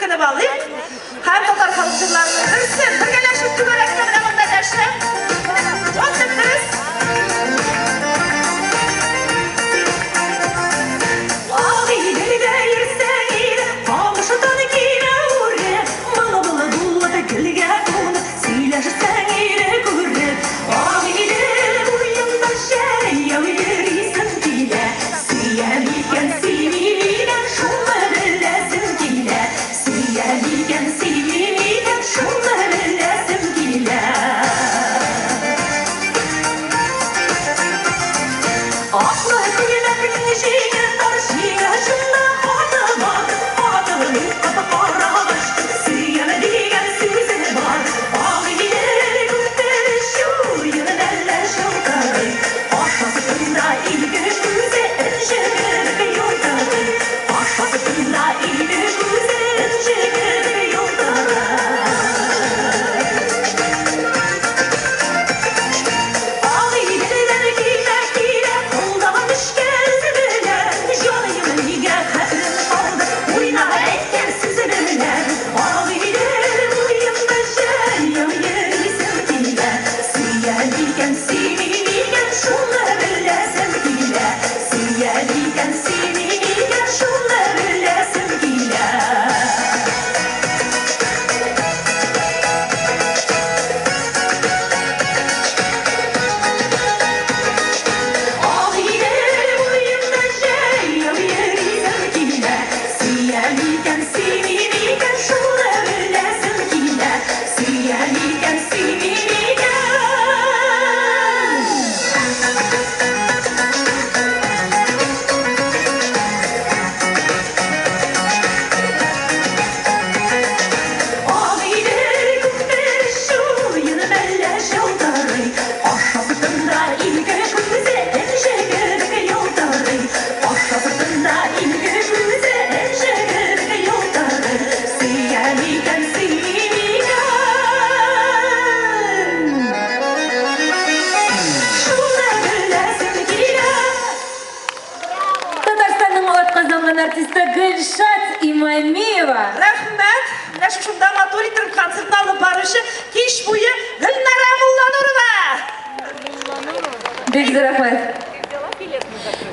Türkünü bağlayıp hem Tatar kalıcılarını hırsın. Birgeleşip tübörekle bile bunda dersin. Otsunuz. Артиста Гүлшат Имамиева. Рахмет. Наш ушунда матуриктин концертин алып барышы кеш буйы Гүлнара Мулланурова. Бек рахмет.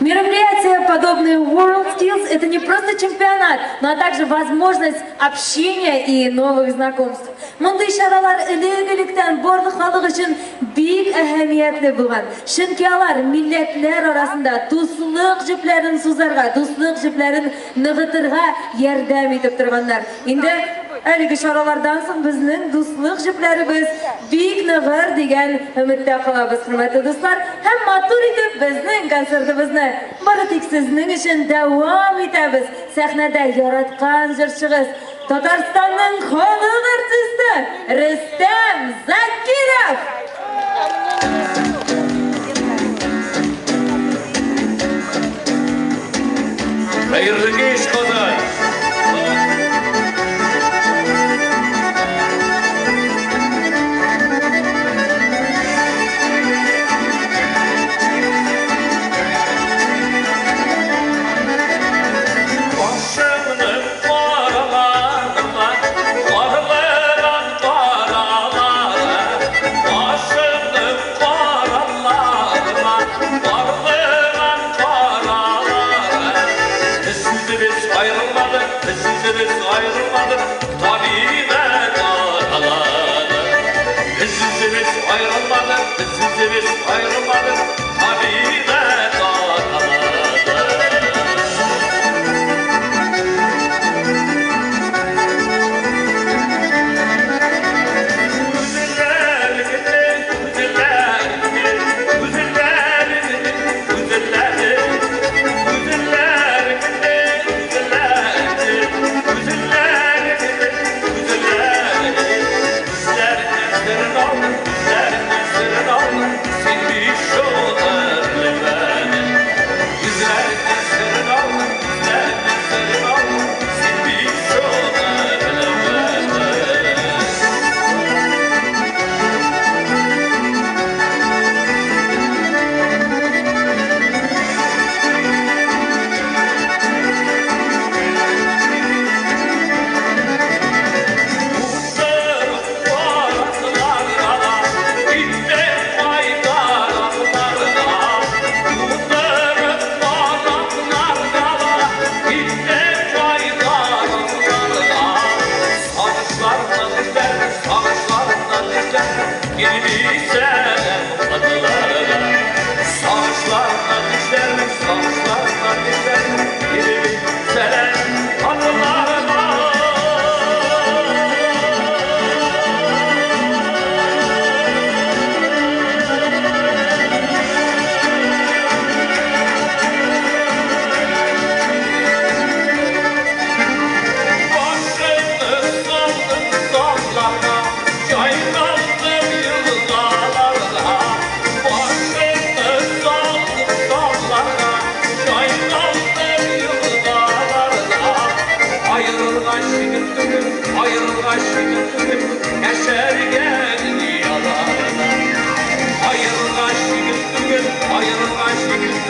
Мероприятия, подобные World Skills, это не просто чемпионат, но также возможность общения и новых знакомств. Мындай шаралар элек-электен барлык халык өчен бик әһәмиятле булган. Чөнки алар милләтләр арасында дуслык җепләрен сузарга, дуслык җепләрен ныгытырга ярдәм итеп торганнар. Инде әлеге шаралардан соң безнең дуслык җепләребез бик ныгыр дигән өметтә калабыз, хөрмәтле дуслар. Һәм матур итеп безнең концертыбызны бары тик сезнең өчен дәвам итәбез. Сәхнәдә яраткан җырчыгыз, Татарстанның халык артисты Рөстәм Закиров. Хәерле кич, Казан!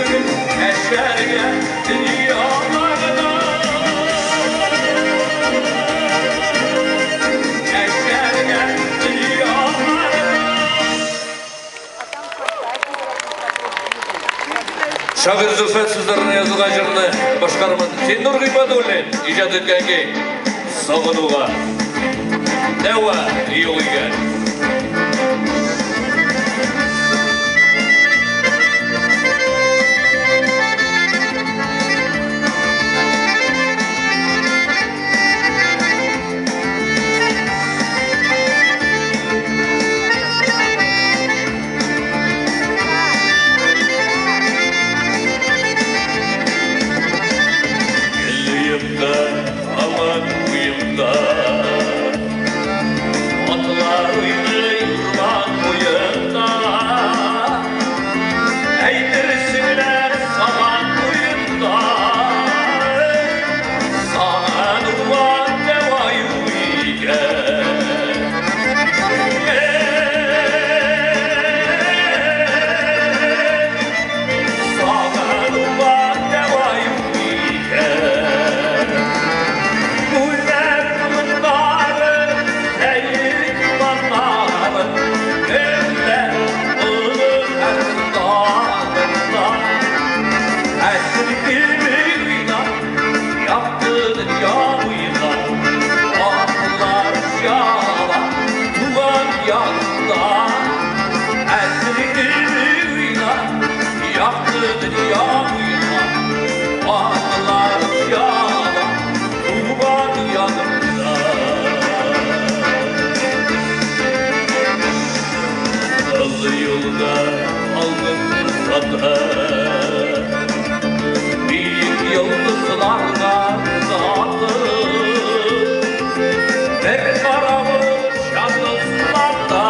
Gülsün eşerge dünyalarına Eşerge dünyalarına Şagir Zülfet sızlarına yazılan jırını başkarımın Tendür Gıybadoğlu'nun icat etken ki Sağınuğa Deva yolu gel Aman uyumda Atlar uyuman uyumda Eydirsinler saman uyumda Sana duman devayı uygen Sana duman devayı uygen Yolda aldım fırsatı Büyük yıldızlarla dağıttı Ve karamış yalnızlarda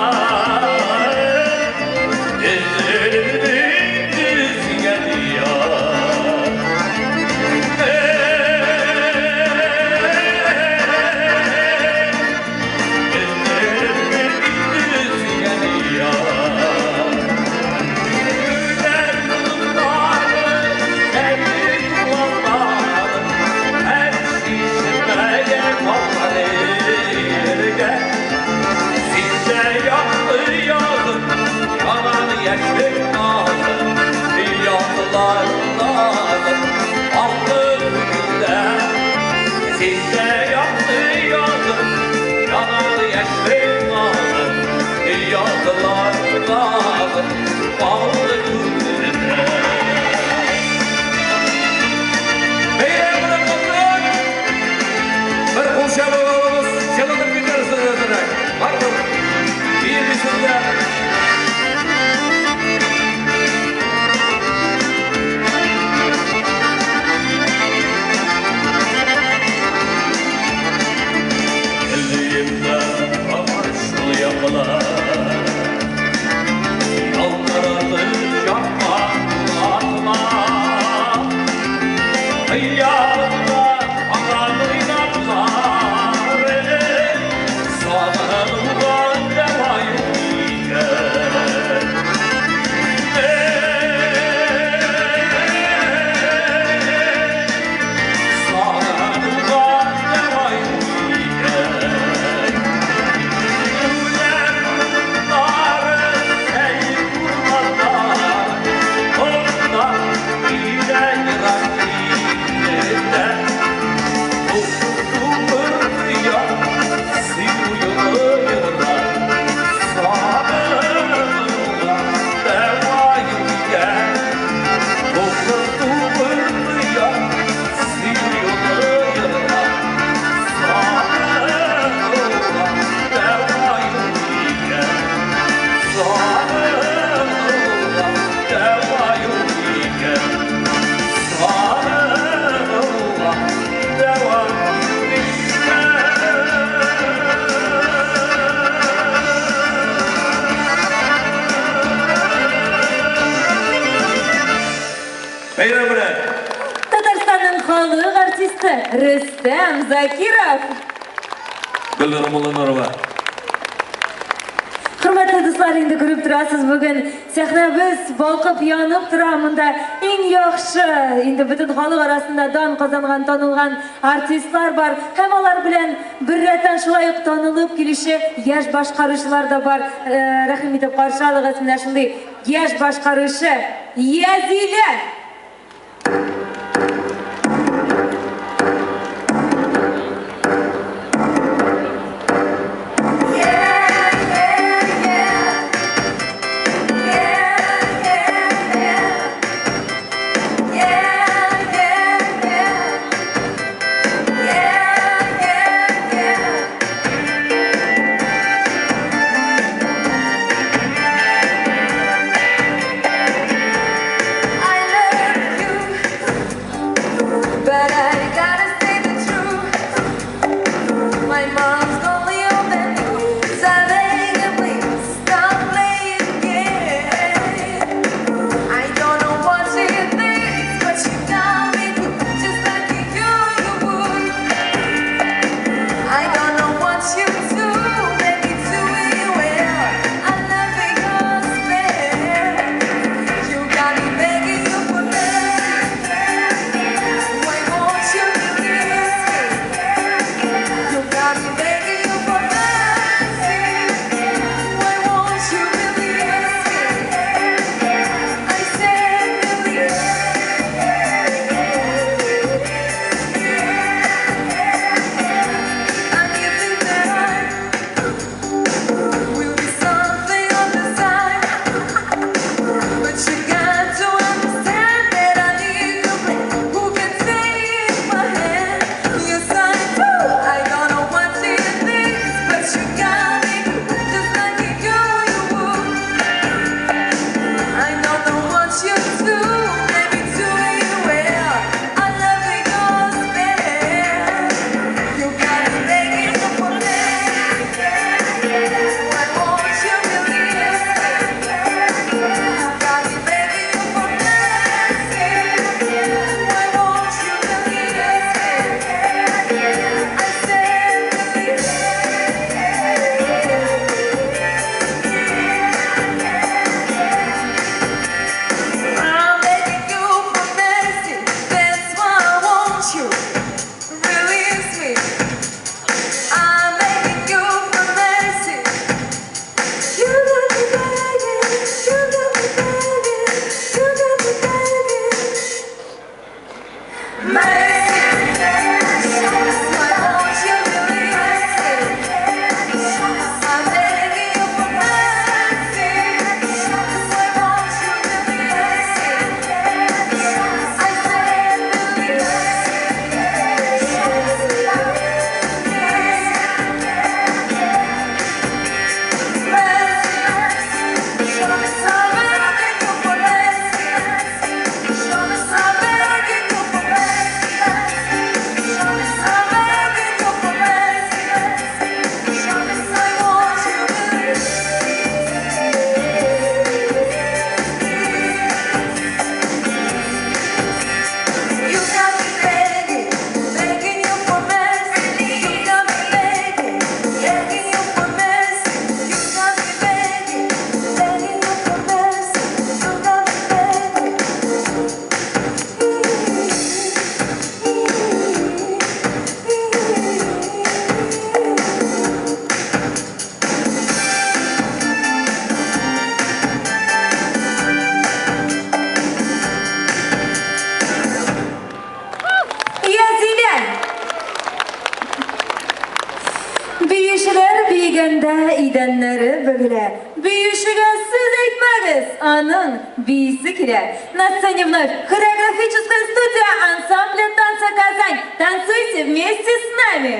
Gözlerimin düz geliyor Татарстанның халық артисті Рүстем Закиров. Гүлнұр Мұлынұрова. Құрметті Dostlar, indi görüp turasız bugün sahnabız balkıp yanıp turamında en yaxşı, indi bütün halık arasında dan kazangan, tanılgan artistlar var. Hem alar bilen bir reten şulayıp tanılıp kilişi yaş başkarışlar da var. Rahim edip karşı alıgasınlar şimdi yaş başkarışı Yazile. Edenleri böyle büyüşüge siz etmeniz anın biyisi kire. На сцене вновь хореографическая студия ансамбля танца «Казань». Танцуйте вместе с нами!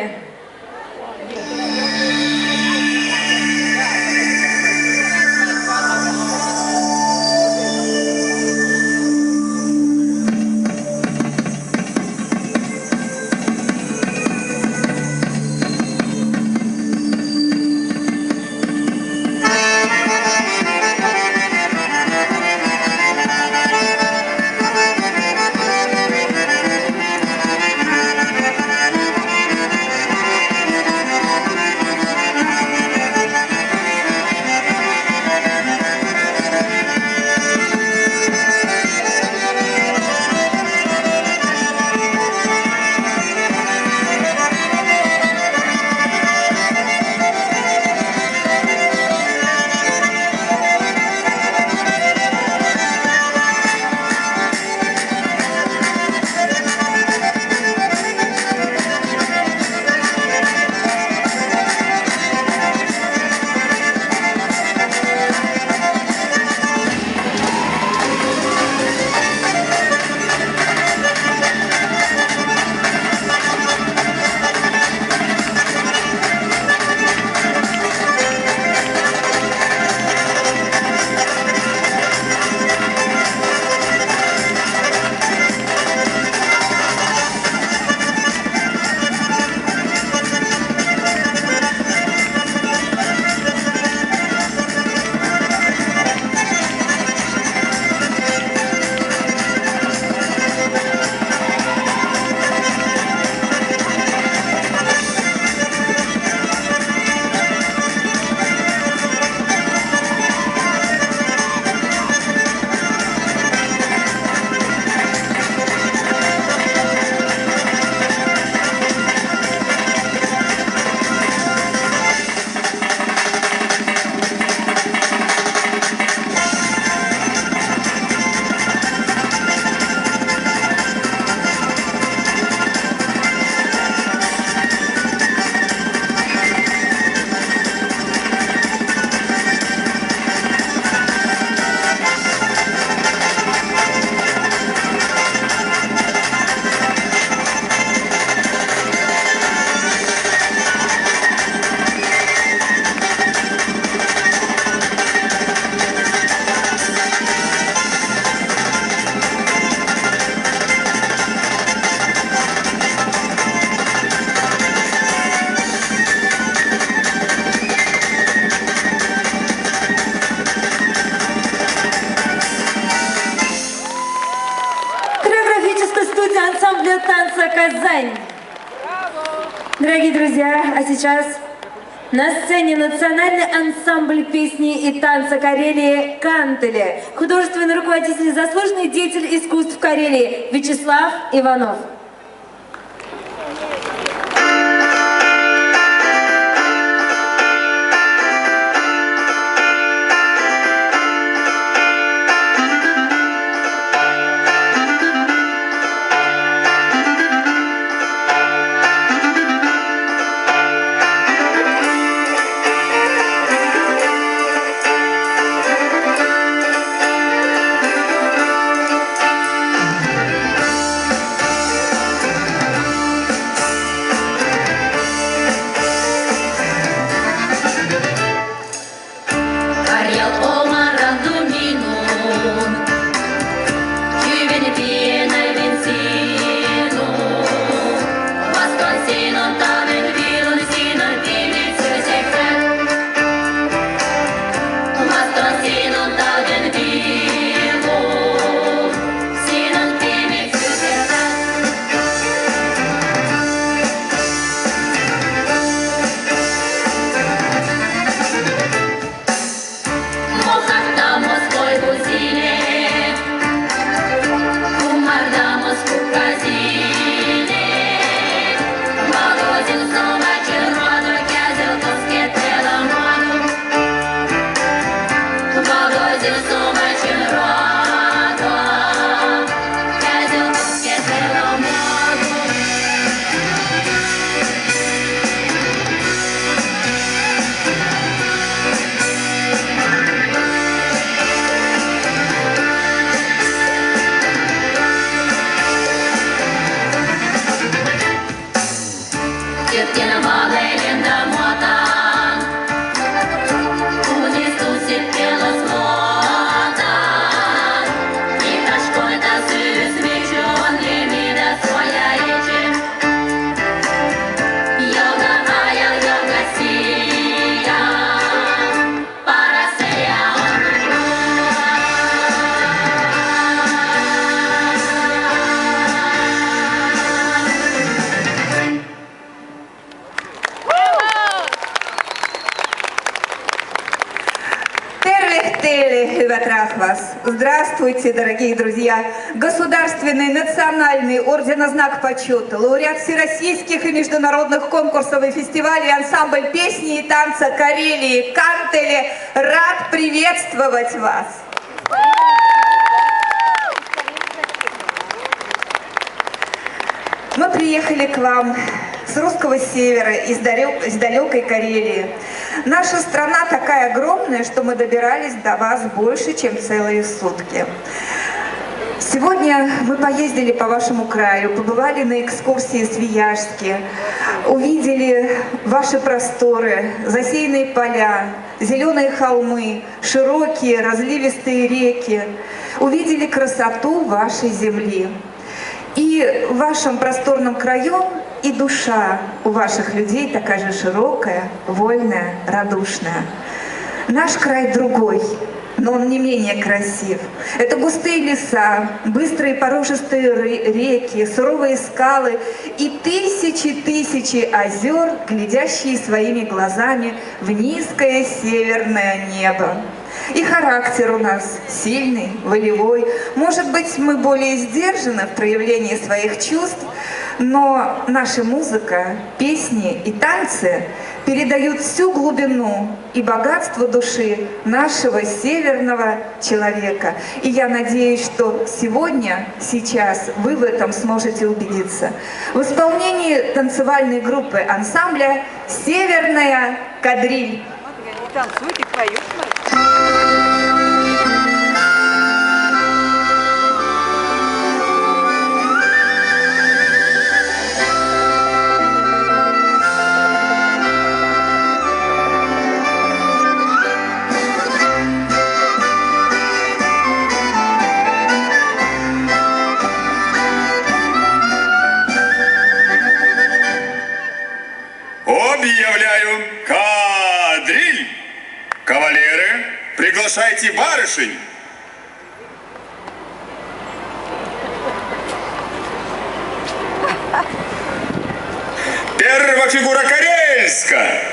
студия танца «Казань». Дорогие друзья, а сейчас на сцене национальный ансамбль песни и танца Карелии «Кантели». Художественный руководитель и заслуженный деятель искусств Карелии Вячеслав Иванов. Здравствуйте, дорогие друзья! Государственный, национальный, ордена Знак Почета, лауреат всероссийских и международных конкурсов и фестивалей, ансамбль песни и танца Карелии «Кантели» рад приветствовать вас! Мы приехали к вам с русского севера, из далекой Карелии. Наша страна такая огромная, что мы добирались до вас больше, чем целые сутки. Сегодня мы поездили по вашему краю, побывали на экскурсии в Свияжске, увидели ваши просторы, засеянные поля, зеленые холмы, широкие разливистые реки, увидели красоту вашей земли. И в вашем просторном краю и душа у ваших людей такая же широкая, вольная, радушная. Наш край другой, но он не менее красив. Это густые леса, быстрые порожистые реки, суровые скалы и тысячи озер, глядящие своими глазами в низкое северное небо. И характер у нас сильный, волевой. Может быть, мы более сдержаны в проявлении своих чувств, но наша музыка, песни и танцы передают всю глубину и богатство души нашего северного человека. И я надеюсь, что сегодня, сейчас вы в этом сможете убедиться. В исполнении танцевальной группы ансамбля «Северная кадриль». Танцуют и поют. Объявляю кадриль! Кавалеры, приглашайте барышень! фигура Карельска.